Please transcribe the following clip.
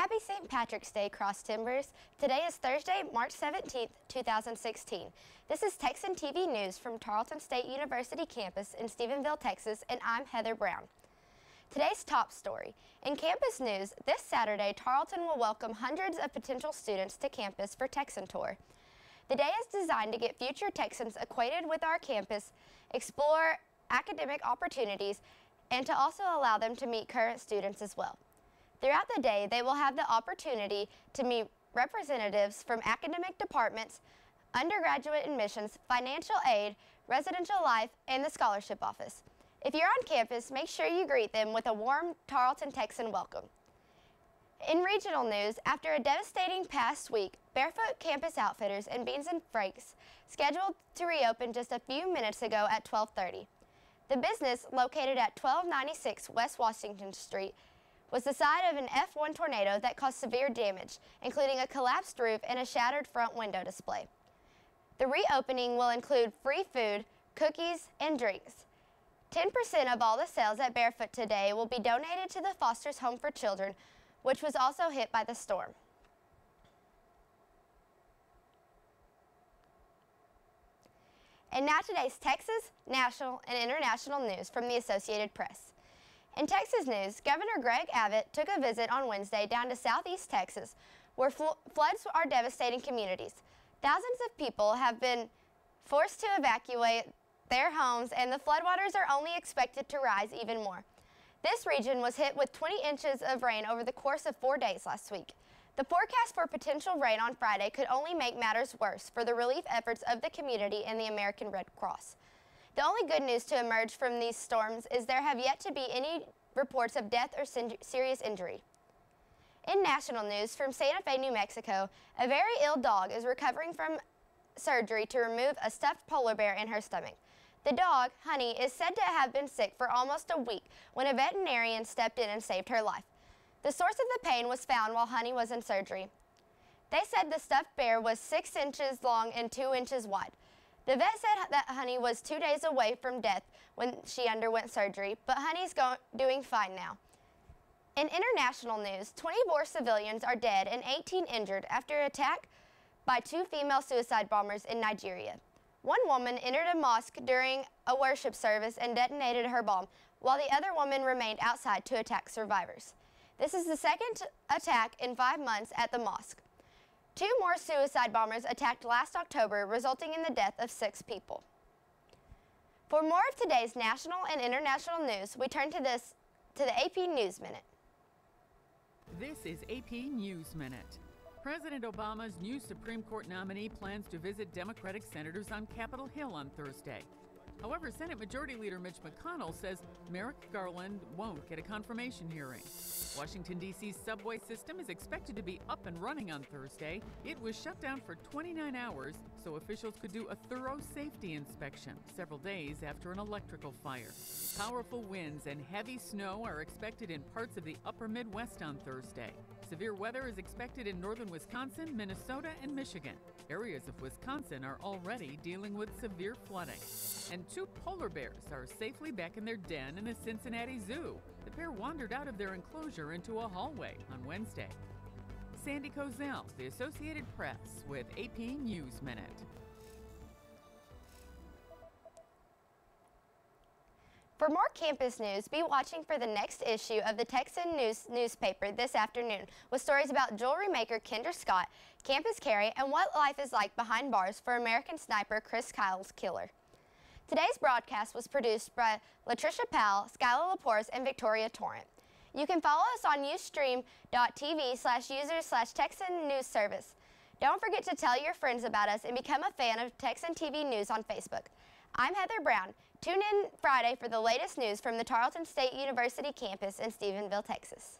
Happy St. Patrick's Day, Cross Timbers. Today is Thursday, March 17th, 2016. This is Texan TV News from Tarleton State University campus in Stephenville, Texas, and I'm Heather Brown. Today's top story. In campus news, this Saturday, Tarleton will welcome hundreds of potential students to campus for Texan Tour. The day is designed to get future Texans acquainted with our campus, explore academic opportunities, and to also allow them to meet current students as well. Throughout the day, they will have the opportunity to meet representatives from academic departments, undergraduate admissions, financial aid, residential life, and the scholarship office. If you're on campus, make sure you greet them with a warm Tarleton Texan welcome. In regional news, after a devastating past week, Barefoot Campus Outfitters and Beans and Franks scheduled to reopen just a few minutes ago at 12:30. The business, located at 1296 West Washington Street, was the site of an F1 tornado that caused severe damage, including a collapsed roof and a shattered front window display. The reopening will include free food, cookies, and drinks. 10% of all the sales at Barefoot today will be donated to the Foster's Home for Children, which was also hit by the storm. And now today's Texas, national, and international news from the Associated Press. In Texas news, Governor Greg Abbott took a visit on Wednesday down to southeast Texas, where floods are devastating communities. Thousands of people have been forced to evacuate their homes, and the floodwaters are only expected to rise even more. This region was hit with 20 inches of rain over the course of 4 days last week. The forecast for potential rain on Friday could only make matters worse for the relief efforts of the community and the American Red Cross. The only good news to emerge from these storms is there have yet to be any reports of death or serious injury. In national news, from Santa Fe, New Mexico, a very ill dog is recovering from surgery to remove a stuffed polar bear in her stomach. The dog, Honey, is said to have been sick for almost a week when a veterinarian stepped in and saved her life. The source of the pain was found while Honey was in surgery. They said the stuffed bear was 6 inches long and 2 inches wide. The vet said that Honey was 2 days away from death when she underwent surgery, but Honey's doing fine now. In international news, 24 civilians are dead and 18 injured after an attack by 2 female suicide bombers in Nigeria. One woman entered a mosque during a worship service and detonated her bomb, while the other woman remained outside to attack survivors. This is the second attack in 5 months at the mosque. 2 more suicide bombers attacked last October, resulting in the death of 6 people. For more of today's national and international news, we turn to the AP News Minute. This is AP News Minute. President Obama's new Supreme Court nominee plans to visit Democratic senators on Capitol Hill on Thursday. However, Senate Majority Leader Mitch McConnell says Merrick Garland won't get a confirmation hearing. Washington, D.C.'s subway system is expected to be up and running on Thursday. It was shut down for 29 hours so officials could do a thorough safety inspection several days after an electrical fire. Powerful winds and heavy snow are expected in parts of the upper Midwest on Thursday. Severe weather is expected in northern Wisconsin, Minnesota, and Michigan. Areas of Wisconsin are already dealing with severe flooding. And 2 polar bears are safely back in their den in the Cincinnati Zoo. The pair wandered out of their enclosure into a hallway on Wednesday. Sandy Kozel, The Associated Press, with AP News Minute. For more campus news, be watching for the next issue of the Texan newspaper this afternoon with stories about jewelry maker Kendra Scott, campus carry, and what life is like behind bars for American sniper Chris Kyle's killer. Today's broadcast was produced by Latricia Powell, Skylar Laporte, and Victoria Torrent. You can follow us on ustream.tv/users/Texan News Service. Don't forget to tell your friends about us and become a fan of Texan TV News on Facebook. I'm Heather Brown. Tune in Friday for the latest news from the Tarleton State University campus in Stephenville, Texas.